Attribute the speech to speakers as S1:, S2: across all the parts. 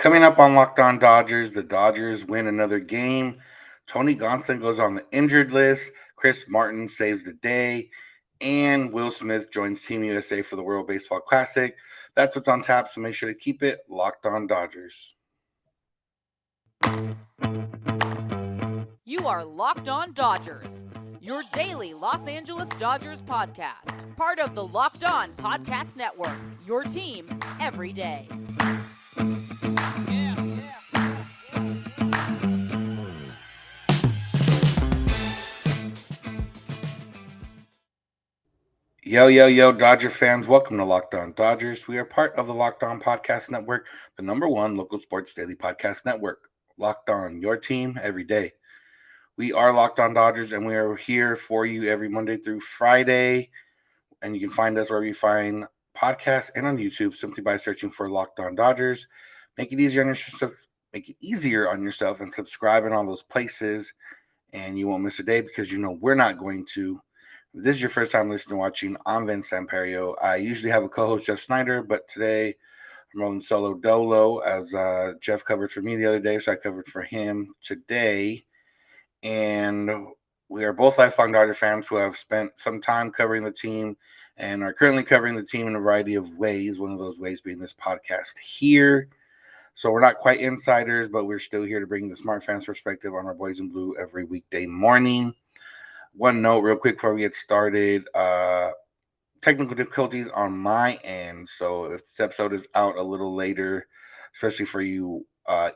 S1: Coming up on Locked On Dodgers, the Dodgers win another game. Tony Gonsolin goes on the injured list. Chris Martin saves the day. And Will Smith joins Team USA for the World Baseball Classic. That's what's on tap, so make sure to keep it locked on Dodgers.
S2: You are Locked On Dodgers, your daily Los Angeles Dodgers podcast. Part of the Locked On Podcast Network, your team every day.
S1: Yo, Dodger fans. Welcome to Locked On Dodgers. We are part of the Locked On Podcast Network, the number one local sports daily podcast network. Locked On, your team every day. We are Locked On Dodgers, and we are here for you every Monday through Friday. And you can find us wherever you find podcasts and on YouTube simply by searching for Locked On Dodgers. Make it easier on yourself. Make it easier on yourself and subscribe in all those places, and you won't miss a day because you know we're not going to. If this is your first time listening or watching, I'm Samperio. I usually have a co-host, Jeff Snider, but today I'm rolling solo dolo as Jeff covered for me the other day, so I covered for him today. And we are both lifelong Dodger fans who have spent some time covering the team and are currently covering the team in a variety of ways, one of those ways being this podcast here. So we're not quite insiders, but we're still here to bring the smart fans perspective on our boys in blue every weekday morning. One note real quick before we get started, technical difficulties on my end. So if this episode is out a little later, especially for you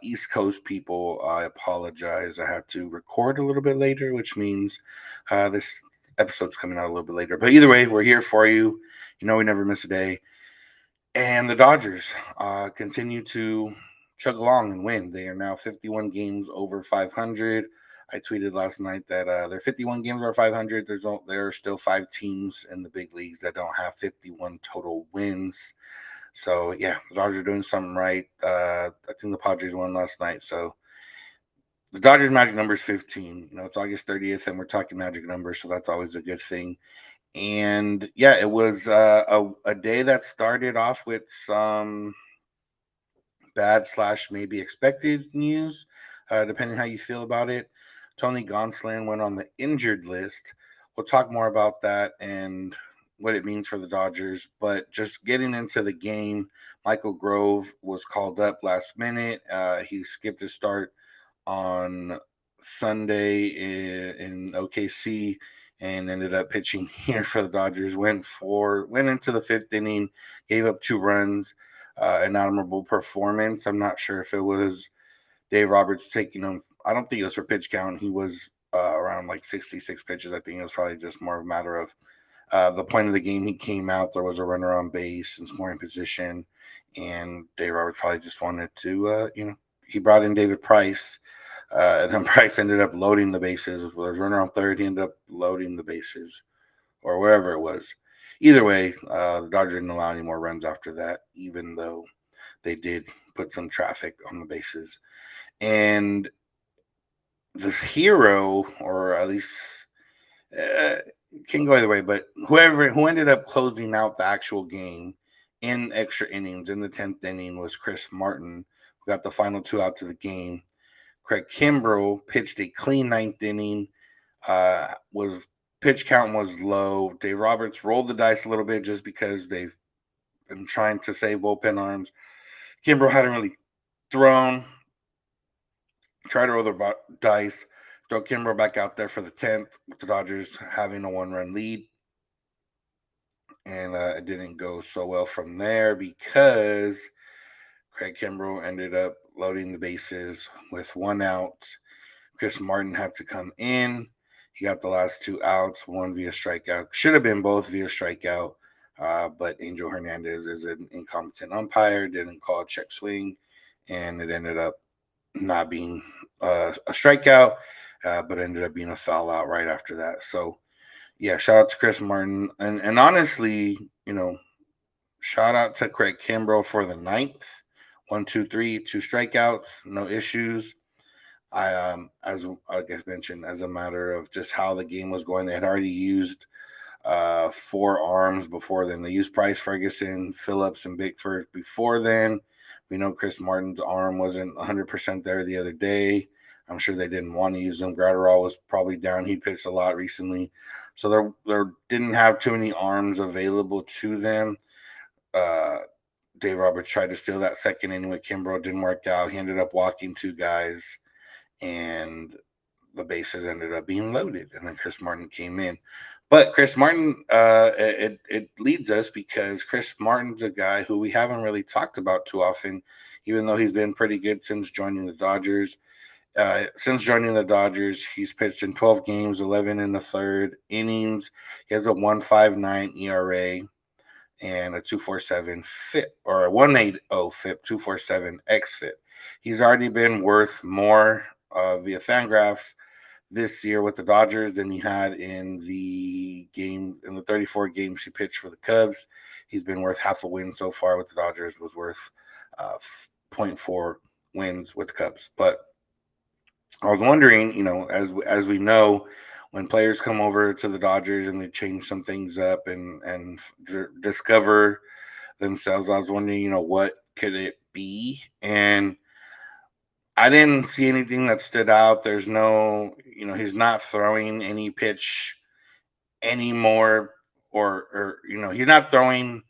S1: East Coast people, I apologize. I had to record a little bit later, which means this episode's coming out a little bit later. But either way, we're here for you. You know we never miss a day. And the Dodgers continue to chug along and win. They are now 51 games over 500. I tweeted last night that they're 51 games over 500. There are still 5 teams in the big leagues that don't have 51 total wins. So, yeah, the Dodgers are doing something right. I think the Padres won last night. So, the Dodgers' magic number is 15. You know, it's August 30th, and we're talking magic numbers, so that's always a good thing. And, yeah, it was a day that started off with some bad / maybe expected news, depending how you feel about it. Tony Gonsolin went on the injured list. We'll talk more about that and what it means for the Dodgers. But just getting into the game, Michael Grove was called up last minute. He skipped his start on Sunday in OKC and ended up pitching here for the Dodgers. Went into the 5th inning, gave up 2 runs. An admirable performance. I'm not sure if it was Dave Roberts taking him. I don't think it was for pitch count. He was around like 66 pitches. I think it was probably just more of a matter of the point of the game. He came out. There was a runner on base in scoring position, and Dave Roberts probably just wanted to, he brought in David Price. And then Price ended up loading the bases. There was a runner on third. He ended up loading the bases or wherever it was. Either way, the Dodgers didn't allow any more runs after that, even though they did put some traffic on the bases. And this hero, or at least can go either way, but who ended up closing out the actual game in extra innings in the 10th inning was Chris Martin, who got the final 2 outs of the game. Craig Kimbrell pitched a clean 9th inning. Pitch count was low. Dave Roberts rolled the dice a little bit just because they've been trying to save bullpen arms. Kimbrell hadn't really thrown. Tried to roll the dice. Throw Kimbrell back out there for the 10th with the Dodgers having a 1-run lead. And it didn't go so well from there because Craig Kimbrell ended up loading the bases with 1 out. Chris Martin had to come in. He got the last 2 outs, 1 via strikeout. Should have been both via strikeout, but Angel Hernandez is an incompetent umpire, didn't call a check swing, and it ended up not being a strikeout, but ended up being a foul out right after that. So, yeah, shout out to Chris Martin. And honestly, shout out to Craig Kimbrell for the 9th. 1, 2, 3, 2 strikeouts, no issues. As I guess mentioned, as a matter of just how the game was going, they had already used 4 arms before then. They used Price, Ferguson, Phillips, and Bickford before then. We know Chris Martin's arm wasn't 100% there the other day. I'm sure they didn't want to use him. Gratterall was probably down. He pitched a lot recently. So there didn't have too many arms available to them. Uh, Dave Roberts tried to steal that second inning with Kimbrough. Didn't work out. He ended up walking two guys, and the bases ended up being loaded. And then Chris Martin came in. But Chris Martin, it leads us because Chris Martin's a guy who we haven't really talked about too often, even though he's been pretty good since joining the Dodgers. He's pitched in 12 games, 11 in the third innings. He has a 1.59 ERA and a 2.47 FIP, or a 1.80 FIP, 2.47 xFIP. He's already been worth more via Fangraphs this year with the Dodgers than he had in the 34 games he pitched for the Cubs. He's been worth half a win so far with the Dodgers. Was worth uh, zero point 0.4 wins with the Cubs. But I was wondering, as we know, when players come over to the Dodgers and they change some things up and discover themselves, I was wondering, what could it be? And I didn't see anything that stood out. There's no, he's not throwing any pitch anymore, or he's not throwing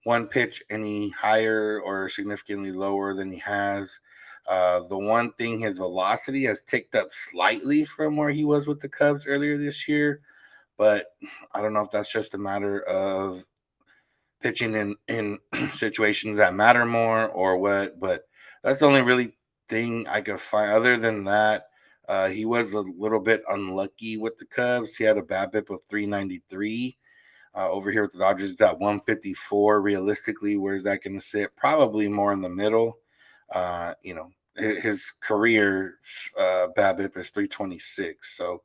S1: one pitch any higher or significantly lower than he has. The one thing, his velocity has ticked up slightly from where he was with the Cubs earlier this year, but I don't know if that's just a matter of pitching in situations that matter more or what. But that's the only really thing I could find. Other than that, he was a little bit unlucky with the Cubs. He had a BABIP of 393. Over here with the Dodgers, it's at 154. Realistically, where's that going to sit? Probably more in the middle. His career BABIP is 326. So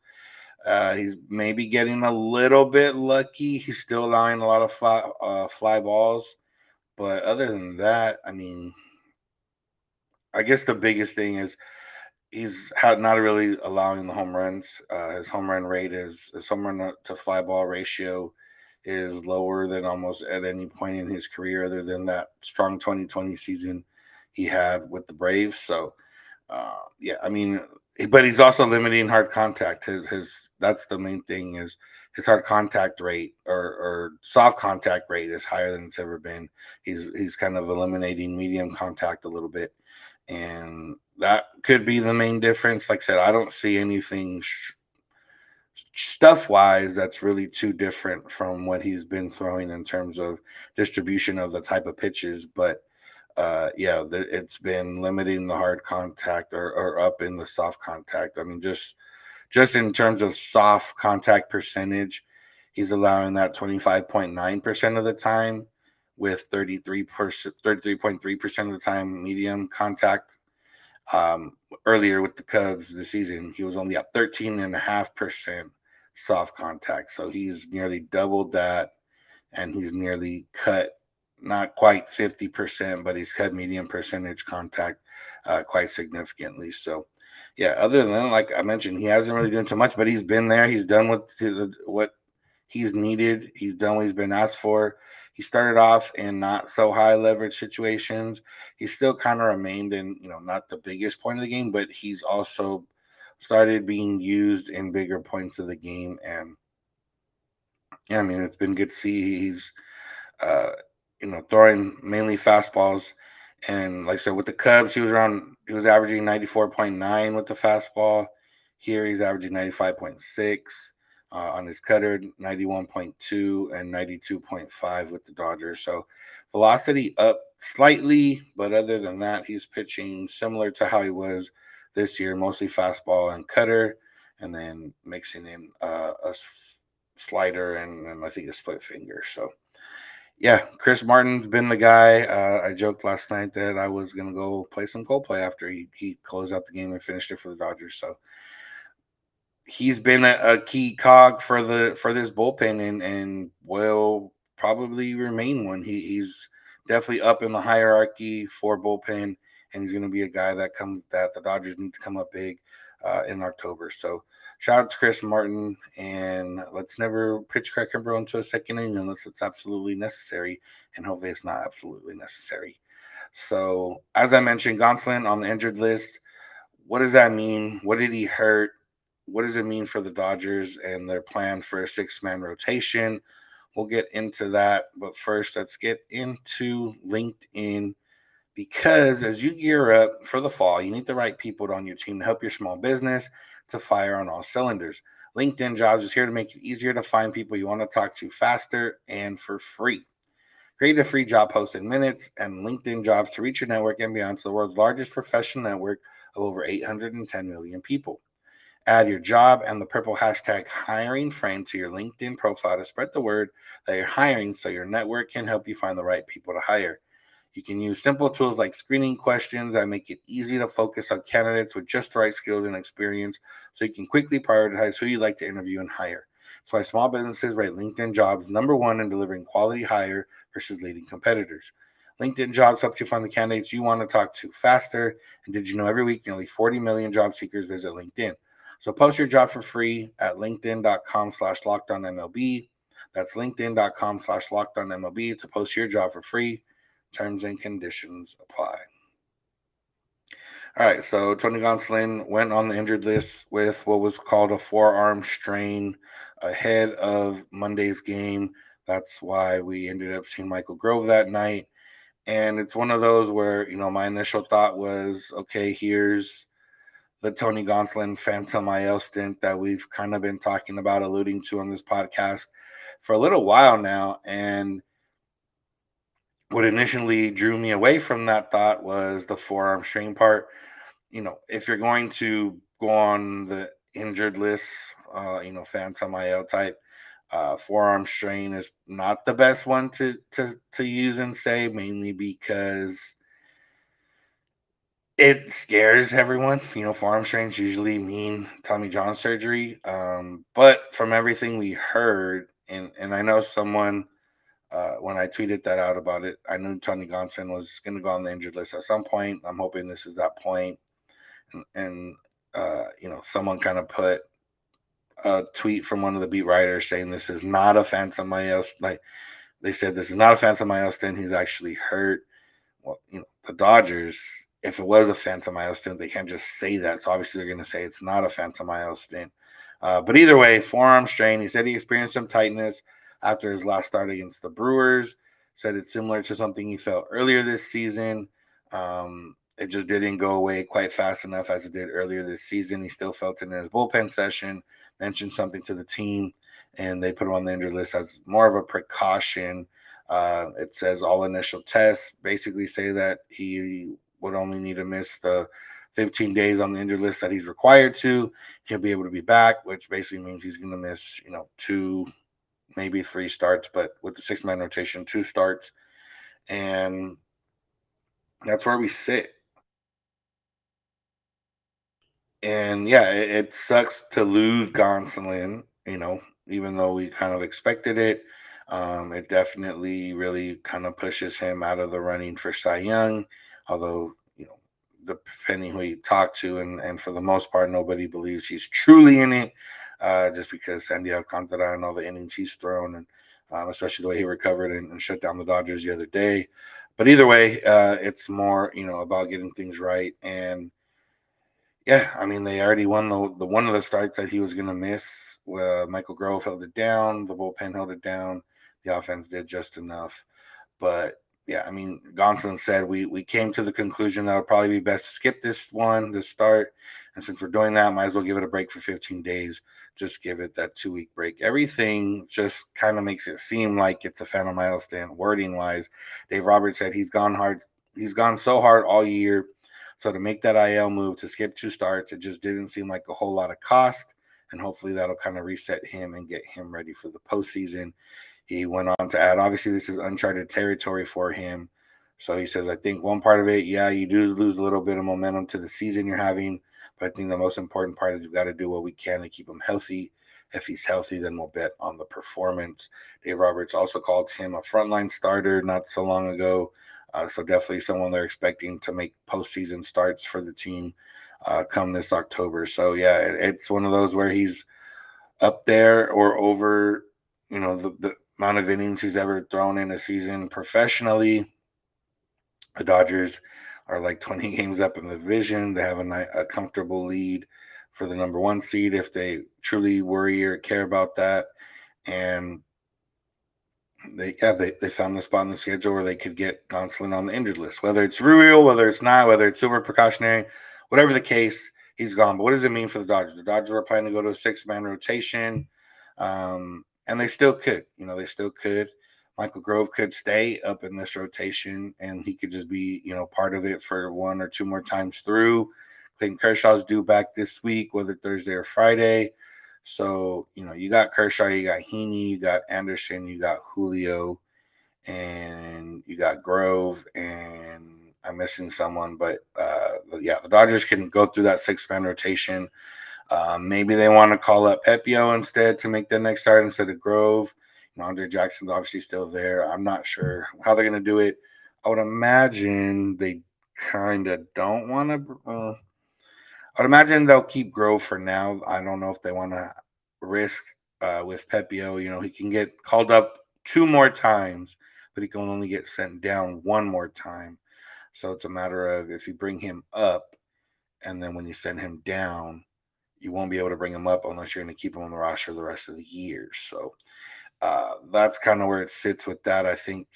S1: he's maybe getting a little bit lucky. He's still allowing a lot of fly balls. But other than that, I mean, I guess the biggest thing is not really allowing the home runs. His home run rate his home run to fly ball ratio is lower than almost at any point in his career, other than that strong 2020 season he had with the Braves. So, yeah, I mean, but he's also limiting hard contact. His That's the main thing, is his hard contact rate or soft contact rate is higher than it's ever been. He's kind of eliminating medium contact a little bit, and that could be the main difference. Like I said, I don't see anything stuff wise that's really too different from what he's been throwing in terms of distribution of the type of pitches. But yeah, it's been limiting the hard contact or up in the soft contact. I mean, just in terms of soft contact percentage, he's allowing that 25.9% of the time, with 33.3% of the time medium contact. Earlier with the Cubs this season, he was only at 13.5% soft contact. So he's nearly doubled that, and he's nearly cut, not quite 50%, but he's cut medium percentage contact quite significantly. So, yeah, other than, like I mentioned, he hasn't really done too much, but he's been there. He's done what he's needed. He's done what he's been asked for. He started off in not so high leverage situations. He still kind of remained in, not the biggest point of the game, but he's also started being used in bigger points of the game. And yeah, I mean, it's been good to see. He's uh, throwing mainly fastballs. And like I said, with the Cubs, he was averaging 94.9 with the fastball. Here he's averaging 95.6 on his cutter, 91.2 and 92.5 with the Dodgers. So velocity up slightly, but other than that, he's pitching similar to how he was this year, mostly fastball and cutter, and then mixing in a slider and I think a split finger. So yeah, Chris Martin's been the guy. I joked last night that I was going to go play some Coldplay after he closed out the game and finished it for the Dodgers. So he's been a key cog for this bullpen, and will probably remain one. He's definitely up in the hierarchy for bullpen, and he's going to be a guy that the Dodgers need to come up big in October. So shout out to Chris Martin, and let's never pitch Craig Kimbrell into a second inning unless it's absolutely necessary, and hopefully it's not absolutely necessary. So, as I mentioned, Gonsolin on the injured list. What does that mean? What did he hurt? What does it mean for the Dodgers and their plan for a six-man rotation? We'll get into that. But first, let's get into LinkedIn because as you gear up for the fall, you need the right people on your team to help your small business to fire on all cylinders. LinkedIn Jobs is here to make it easier to find people you want to talk to faster and for free. Create a free job post in minutes and LinkedIn Jobs to reach your network and beyond to the world's largest professional network of over 810 million people. Add your job and the purple hashtag hiring frame to your LinkedIn profile to spread the word that you're hiring so your network can help you find the right people to hire. You can use simple tools like screening questions that make it easy to focus on candidates with just the right skills and experience so you can quickly prioritize who you'd like to interview and hire. That's why small businesses rate LinkedIn Jobs number one in delivering quality hire versus leading competitors. LinkedIn Jobs helps you find the candidates you want to talk to faster. And did you know every week nearly 40 million job seekers visit LinkedIn? So post your job for free at linkedin.com/lockedonmlb. That's linkedin.com/lockedonmlb to post your job for free. Terms and conditions apply. All right, so Tony Gonsolin went on the injured list with what was called a forearm strain ahead of Monday's game. That's why we ended up seeing Michael Grove that night. And it's one of those where, my initial thought was, okay, here's the Tony Gonsolin Phantom IL stint that we've kind of been talking about, alluding to on this podcast for a little while now. And what initially drew me away from that thought was the forearm strain part. If you're going to go on the injured list, Phantom IL type, forearm strain is not the best one to use and say, mainly because it scares everyone. Forearm strains usually mean Tommy John surgery. But from everything we heard, and I know someone, when I tweeted that out about it, I knew Tony Gonsolin was going to go on the injured list at some point. I'm hoping this is that point. And someone kind of put a tweet from one of the beat writers saying this is not a phantom IL. Like they said, this is not a phantom IL stint. He's actually hurt. Well, the Dodgers, if it was a phantom IL stint, they can't just say that. So obviously they're going to say it's not a phantom IL stint. But either way, forearm strain. He said he experienced some tightness after his last start against the Brewers. Said it's similar to something he felt earlier this season. It just didn't go away quite fast enough as it did earlier this season. He still felt it in his bullpen session, mentioned something to the team, and they put him on the injured list as more of a precaution. It says all initial tests basically say that he would only need to miss the 15 days on the injured list that he's required to. He'll be able to be back, which basically means he's going to miss, two, maybe three starts, but with the six-man rotation, two starts. And that's where we sit. And yeah, it sucks to lose Gonsolin, even though we kind of expected it. It definitely really kind of pushes him out of the running for Cy Young, although, depending who you talk to, and for the most part, nobody believes he's truly in it, just because Sandy Alcantara and all the innings he's thrown, and especially the way he recovered and shut down the Dodgers the other day. But either way, it's more, about getting things right. And yeah, I mean, they already won the one of the starts that he was going to miss. Michael Grove held it down. The bullpen held it down. The offense did just enough. But yeah, I mean, Gonsolin said we came to the conclusion that it would probably be best to skip this start. And since we're doing that, might as well give it a break for 15 days. Just give it that 2-week break. Everything just kind of makes it seem like it's a Phantom milestone wording wise. Dave Roberts said he's gone hard. He's gone so hard all year. So to make that IL move to skip two starts, it just didn't seem like a whole lot of cost. And hopefully that'll kind of reset him and get him ready for the postseason. He went on to add, obviously, this is uncharted territory for him. So he says, I think one part of it, yeah, you do lose a little bit of momentum to the season you're having. But I think the most important part is we've got to do what we can to keep him healthy. If he's healthy, then we'll bet on the performance. Dave Roberts also called him a frontline starter not so long ago. So definitely someone they're expecting to make postseason starts for the team come this October. So yeah, it's one of those where he's up there or over, the amount of innings he's ever thrown in a season professionally. The Dodgers are like 20 games up in the division. They have a comfortable lead for the number one seed if they truly worry or care about that. And they found a spot in the schedule where they could get Gonsolin on the injured list. Whether it's real, whether it's not, whether it's super precautionary, whatever the case, he's gone. But what does it mean for the Dodgers? The Dodgers are planning to go to a 6-man rotation, and they still could. They still could. Michael Grove could stay up in this rotation, and he could just be part of it for one or two more times through. Clayton Kershaw's due back this week, whether Thursday or Friday. So, you got Kershaw, you got Heaney, you got Anderson, you got Julio, and you got Grove, and I'm missing someone. But yeah, the Dodgers can go through that 6-man rotation. Maybe they want to call up Pepio instead to make the next start instead of Grove. Andre Jackson's obviously still there. I'm not sure how they're going to do it. I would imagine they kind of don't want to. I'd imagine they'll keep Grove for now. I don't know if they want to risk with Pepio. He can get called up 2 more times, but he can only get sent down 1 more time. So it's a matter of if you bring him up, and then when you send him down, you won't be able to bring him up unless you're going to keep him on the roster the rest of the year. So that's kind of where it sits with that. I think,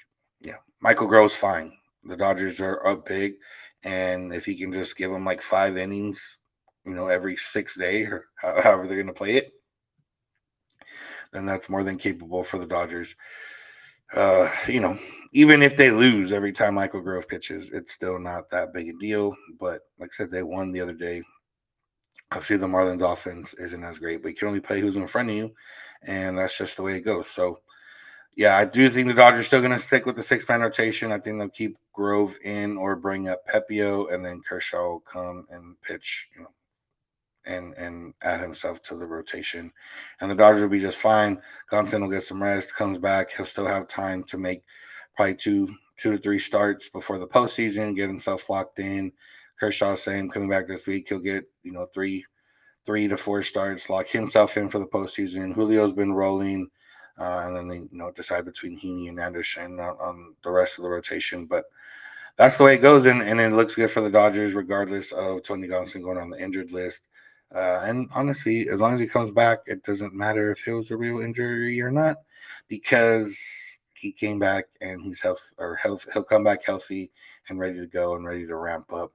S1: Michael Grove's fine. The Dodgers are up big, and if he can just give them like 5 innings, every 6 day or however they're going to play it, then that's more than capable for the Dodgers. Uh, you know, Even if they lose every time Michael Grove pitches, it's still not that big a deal. But like I said, they won the other day. Obviously, the Marlins offense isn't as great, but you can only play who's in front of you, and that's just the way it goes. So, yeah, I do think the Dodgers are still going to stick with the 6-man rotation. I think they'll keep Grove in or bring up Pepio, and then Kershaw will come and pitch, and add himself to the rotation. And the Dodgers will be just fine. Gonsolin will get some rest, comes back. He'll still have time to make probably two to three starts before the postseason, get himself locked in. Kershaw, same, coming back this week. He'll get, three to four starts, lock himself in for the postseason. Julio's been rolling. And then they, decide between Heaney and Anderson on the rest of the rotation. But that's the way it goes, and it looks good for the Dodgers, regardless of Tony Gonsolin going on the injured list. And honestly, as long as he comes back, it doesn't matter if it was a real injury or not, because he came back and he's health. He'll come back healthy and ready to go and ready to ramp up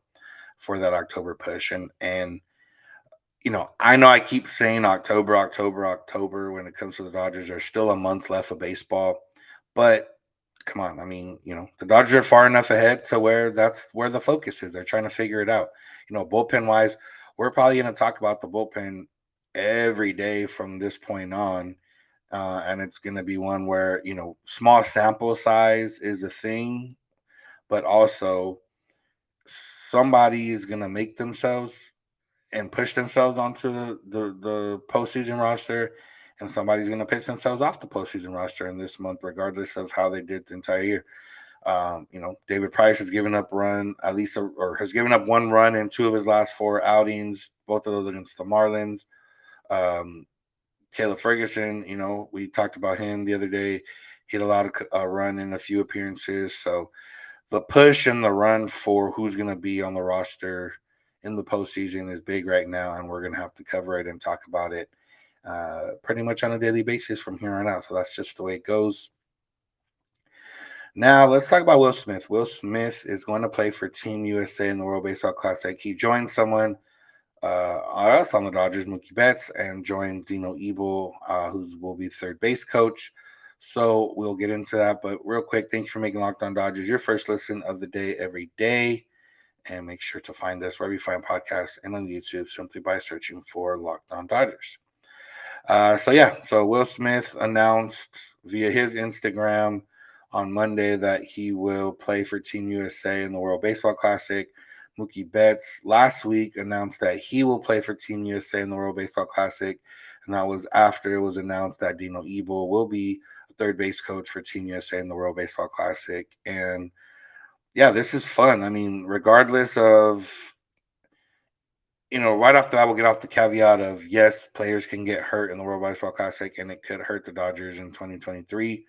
S1: for that October push. And I know I keep saying October, October, October when it comes to the Dodgers. There's still a month left of baseball, but come on. I mean, the Dodgers are far enough ahead to where that's where the focus is. They're trying to figure it out. Bullpen wise, we're probably going to talk about the bullpen every day from this point on. And it's going to be one where, small sample size is a thing, but also somebody is going to make themselves and push themselves onto the postseason roster, and somebody's going to pitch themselves off the postseason roster in this month, regardless of how they did the entire year. David Price has given up run at least, or has given up 1 run in 2 of his last 4 outings, both of those against the Marlins. Caleb Ferguson, we talked about him the other day. He had a lot of run in a few appearances. So the push and the run for who's going to be on the roster in the postseason is big right now, and we're going to have to cover it and talk about it pretty much on a daily basis from here on out. So that's just the way it goes. Now let's talk about Will Smith. Will Smith is going to play for Team USA in the World Baseball Classic. He joined someone us on the Dodgers, Mookie Betts, and joined Dino Ebel, who will be third base coach. So we'll get into that. But real quick, thank you for making Locked On Dodgers your first listen of the day every day. And make sure to find us wherever you find podcasts and on YouTube simply by searching for Locked On Dodgers. So Will Smith announced via his Instagram on Monday that he will play for Team USA in the World Baseball Classic. Mookie Betts last week announced that he will play for Team USA in the World Baseball Classic, and that was after it was announced that Dino Ebel will be a third base coach for Team USA in the World Baseball Classic. And yeah, this is fun. I mean, regardless of, right off the bat, we'll get off the caveat of yes, players can get hurt in the World Baseball Classic, and it could hurt the Dodgers in 2023.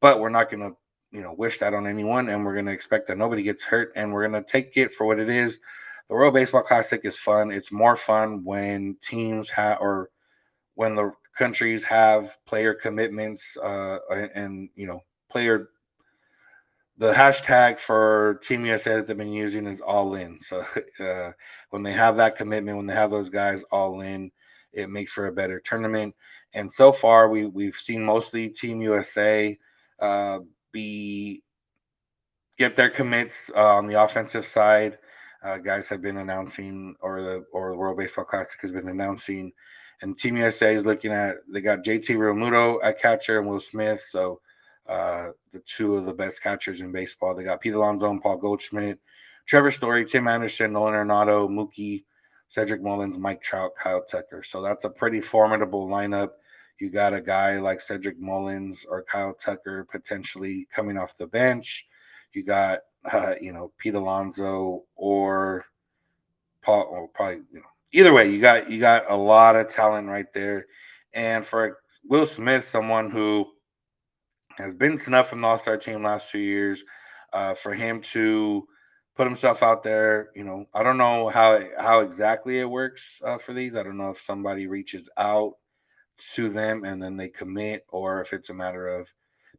S1: But we're not going to wish that on anyone, and we're going to expect that nobody gets hurt, and we're going to take it for what it is. The World Baseball Classic is fun. It's more fun when teams have, or when the countries have player commitments, and player. The hashtag for Team USA that they've been using is all in. So uh, when they have that commitment, when they have those guys all in, it makes for a better tournament. And so far, we've seen mostly Team USA uh, be get their commits on the offensive side. Guys have been announcing, or the World Baseball Classic has been announcing, and Team USA is looking at. They got JT Realmuto at catcher and Will Smith, so the two of the best catchers in baseball. They got Pete Alonso and Paul Goldschmidt, Trevor Story, Tim Anderson, Nolan Arenado, Mookie, Cedric Mullins, Mike Trout, Kyle Tucker. So that's a pretty formidable lineup. You got a guy like Cedric Mullins or Kyle Tucker potentially coming off the bench. You got Pete Alonso or Paul, or probably either way. You got a lot of talent right there, and for Will Smith, someone who has been snubbed from the All Star team last 2 years, for him to put himself out there, I don't know how exactly it works for these. I don't know if somebody reaches out to them and then they commit, or if it's a matter of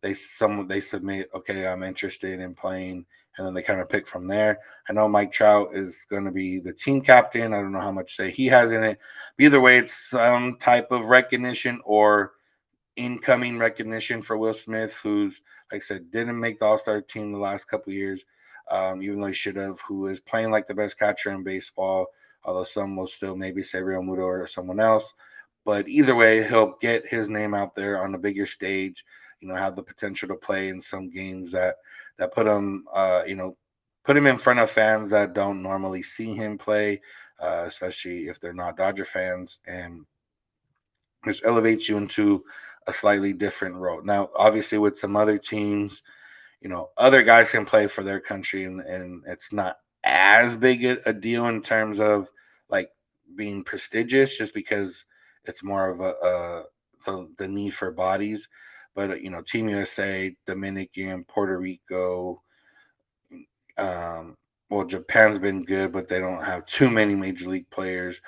S1: they submit, okay, I'm interested in playing, and then they kind of pick from there. I know Mike Trout is going to be the team captain. I don't know how much say he has in it. But either way, it's some type of recognition or incoming recognition for Will Smith, who's, like I said, didn't make the All Star team the last couple of years, even though he should have. Who is playing like the best catcher in baseball, although some will still maybe say Real Muto or someone else. But either way, he'll get his name out there on a bigger stage. Have the potential to play in some games that put him in front of fans that don't normally see him play, especially if they're not Dodger fans, and just elevates you into a slightly different role. Now, obviously, with some other teams, other guys can play for their country, and it's not as big a deal in terms of like being prestigious, just because it's more of the need for bodies. But Team USA, Dominican, Puerto Rico, well, Japan's been good, but they don't have too many major league players.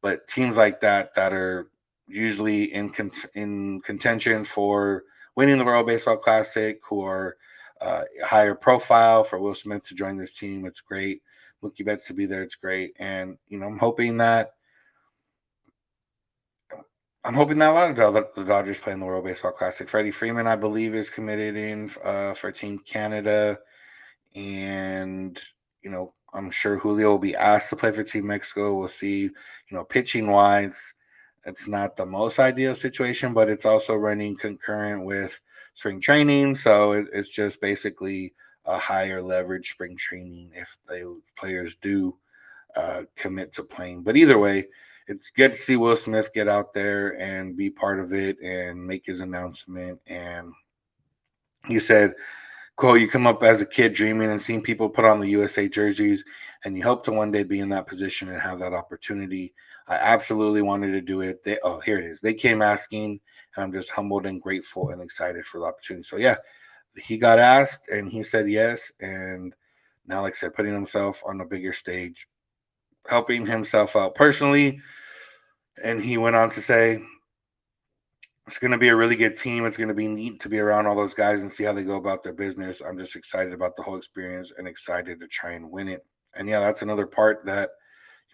S1: But teams like that are usually in contention for winning the World Baseball Classic, who are higher profile. For Will Smith to join this team, it's great. Mookie Betts to be there, it's great. And I'm hoping that a lot of the Dodgers play in the World Baseball Classic. Freddie Freeman, I believe, is committed in for Team Canada, and I'm sure Julio will be asked to play for Team Mexico. We'll see. Pitching wise, it's not the most ideal situation, but it's also running concurrent with spring training, so it's just basically a higher leverage spring training if the players do commit to playing. But either way, it's good to see Will Smith get out there and be part of it and make his announcement. And he said, quote, you come up as a kid dreaming and seeing people put on the USA jerseys, and you hope to one day be in that position and have that opportunity. I absolutely wanted to do it. Here it is. They came asking, and I'm just humbled and grateful and excited for the opportunity. So yeah, he got asked and he said yes. And now, like I said, putting himself on a bigger stage, helping himself out personally. And he went on to say, it's going to be a really good team. It's going to be neat to be around all those guys and see how they go about their business. I'm just excited about the whole experience and excited to try and win it. And yeah, that's another part that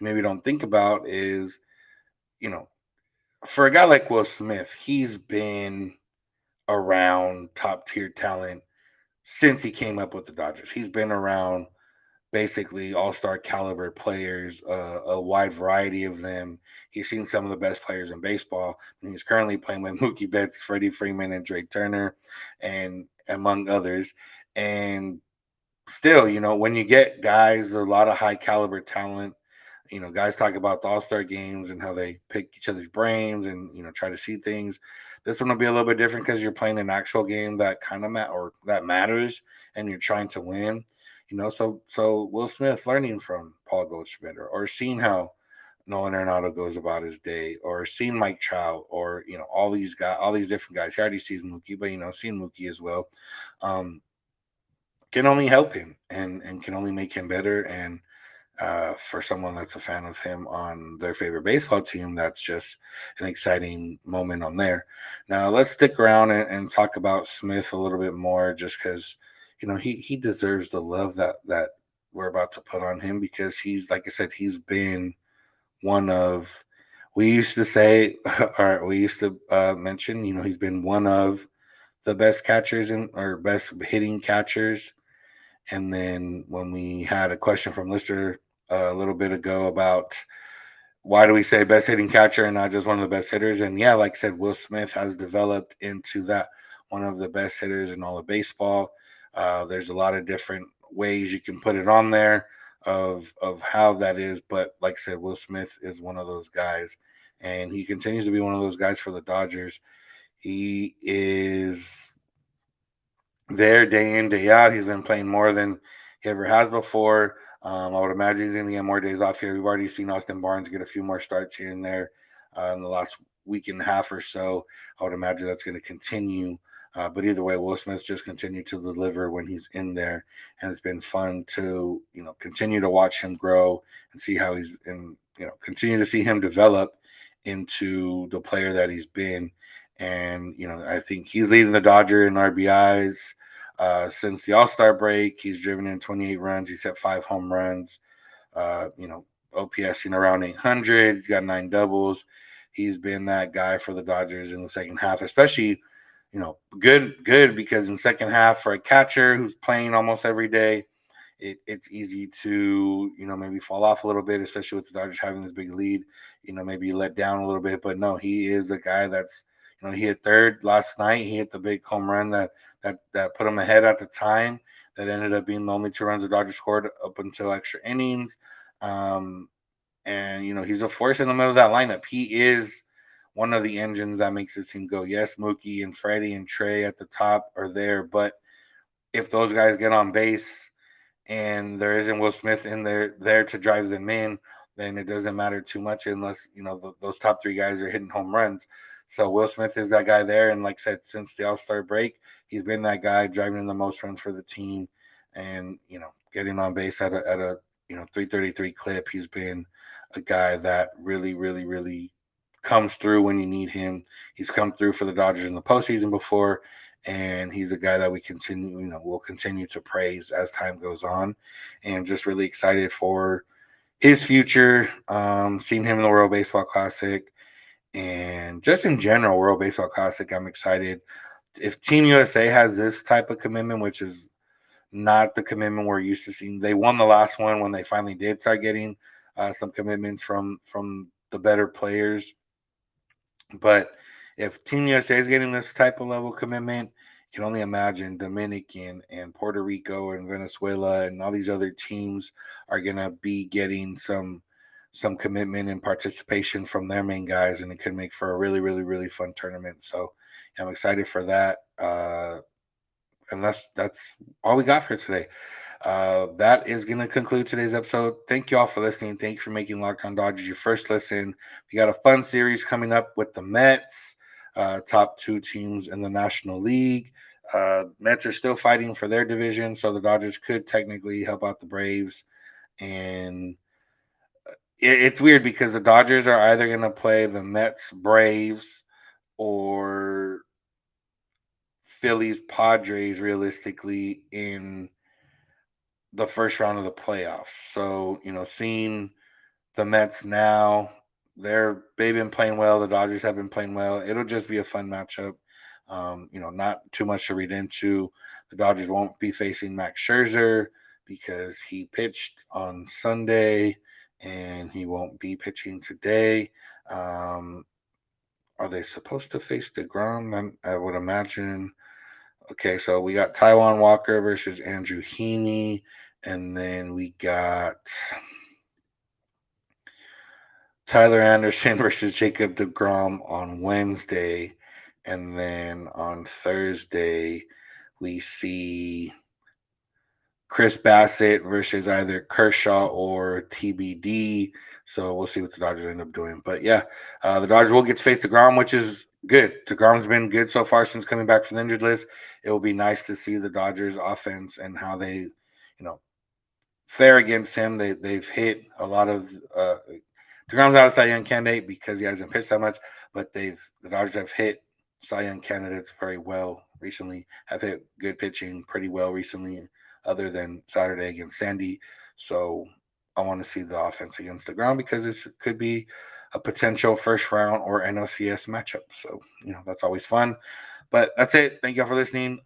S1: you maybe don't think about is, you know, for a guy like Will Smith, he's been around top tier talent since he came up with the Dodgers. He's been around basically all-star caliber players, a wide variety of them. He's seen some of the best players in baseball, and he's currently playing with Mookie Betts, Freddie Freeman, and Drake Turner, and among others. And still, when you get guys, a lot of high caliber talent. Guys talk about the all-star games and how they pick each other's brains and try to see things. This one will be a little bit different because you're playing an actual game that kind of or that matters, and you're trying to win. So Will Smith learning from Paul Goldschmidt, or seeing how Nolan Arenado goes about his day, or seeing Mike Trout, or all these guys, all these different guys. He already sees Mookie, but seeing Mookie as well. Um, can only help him and can only make him better. And for someone that's a fan of him on their favorite baseball team, that's just an exciting moment on there. Now let's stick around and talk about Smith a little bit more, just because he deserves the love that we're about to put on him, because he's, like I said, he's been one of, we used to say, or we used to mention, he's been one of the best catchers or best hitting catchers. And then when we had a question from listener a little bit ago about why do we say best hitting catcher and not just one of the best hitters, and yeah, like I said, Will Smith has developed into that, one of the best hitters in all of baseball. There's a lot of different ways you can put it on there of how that is, but like I said, Will Smith is one of those guys, and he continues to be one of those guys for the Dodgers. He is there day in, day out. He's been playing more than he ever has before. I would imagine he's going to get more days off here. We've already seen Austin Barnes get a few more starts here and there in the last week and a half or so. I would imagine that's going to continue. But either way, Will Smith's just continued to deliver when he's in there, and it's been fun to continue to watch him grow and see how he's in. Continue to see him develop into the player that he's been. And I think he's leading the Dodger in RBIs since the All-Star break. He's driven in 28 runs. He's hit 5 home runs. Uh, you know, OPS around 800. He's got 9 doubles. He's been that guy for the Dodgers in the second half, especially good because in second half for a catcher who's playing almost every day, it's easy to maybe fall off a little bit, especially with the Dodgers having this big lead. Maybe let down a little bit, but no, he is a guy that's he hit third last night. He hit the big home run that put him ahead at the time. That ended up being the only 2 runs the Dodgers scored up until extra innings. And he's a force in the middle of that lineup. He is one of the engines that makes this team go. Yes, Mookie and Freddie and Trey at the top are there, but if those guys get on base and there isn't Will Smith in there to drive them in, then it doesn't matter too much unless those top 3 guys are hitting home runs. So Will Smith is that guy there, and like I said, since the All-Star break, he's been that guy driving in the most runs for the team, and getting on base at a 333 clip. He's been a guy that really, really, really comes through when you need him. He's come through for the Dodgers in the postseason before, and he's a guy that will continue to praise as time goes on, and just really excited for his future. Seeing him in the World Baseball Classic, and just in general, World Baseball Classic, I'm excited. If Team USA has this type of commitment, which is not the commitment we're used to seeing, they won the last one when they finally did start getting some commitments from the better players. But if Team USA is getting this type of level commitment, you can only imagine Dominican and Puerto Rico and Venezuela and all these other teams are going to be getting some commitment and participation from their main guys, and it could make for a really, really, really fun tournament. So I'm excited for that. And that's all we got for today. That is going to conclude today's episode. Thank you all for listening. Thank you for making Locked On Dodgers your first listen. We got a fun series coming up with the Mets, top 2 teams in the National League. Mets are still fighting for their division, so the Dodgers could technically help out the Braves. And it's weird because the Dodgers are either going to play the Mets, Braves, or Phillies, Padres realistically in the first round of the playoffs. So, seeing the Mets now, they've been playing well. The Dodgers have been playing well. It'll just be a fun matchup. Not too much to read into. The Dodgers won't be facing Max Scherzer because he pitched on Sunday and he won't be pitching today. Are they supposed to face DeGrom? I would imagine. Okay, so we got Taiwan Walker versus Andrew Heaney, and then we got Tyler Anderson versus Jacob DeGrom on Wednesday, and then on Thursday we see Chris Bassett versus either Kershaw or TBD. So we'll see what the Dodgers end up doing. But yeah, the Dodgers will get to face DeGrom, which is good. DeGrom's been good so far since coming back from the injured list. It will be nice to see the Dodgers offense and how they, fare against him. They've hit a lot of DeGrom's not a Cy Young candidate because he hasn't pitched that much, but the Dodgers have hit Cy Young candidates very well recently. Have hit good pitching pretty well recently, other than Saturday against Sandy. So I want to see the offense against the ground because this could be a potential first round or NLCS matchup. So that's always fun. But that's it. Thank you all for listening.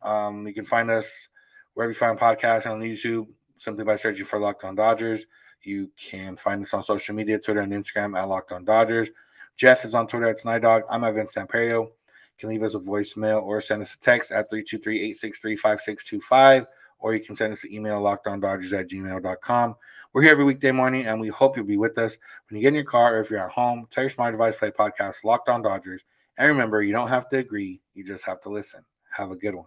S1: You can find us wherever you find podcasts on YouTube simply by searching for Locked On Dodgers. You can find us on social media, Twitter and Instagram at Locked On Dodgers. Jeff is on Twitter at Snider. I'm at Vince Samperio. You can leave us a voicemail or send us a text at 323-863-5625, or you can send us an email, lockedondodgers@gmail.com. We're here every weekday morning, and we hope you'll be with us. When you get in your car or if you're at home, tell your smart device, play podcast Locked On Dodgers. And remember, you don't have to agree. You just have to listen. Have a good one.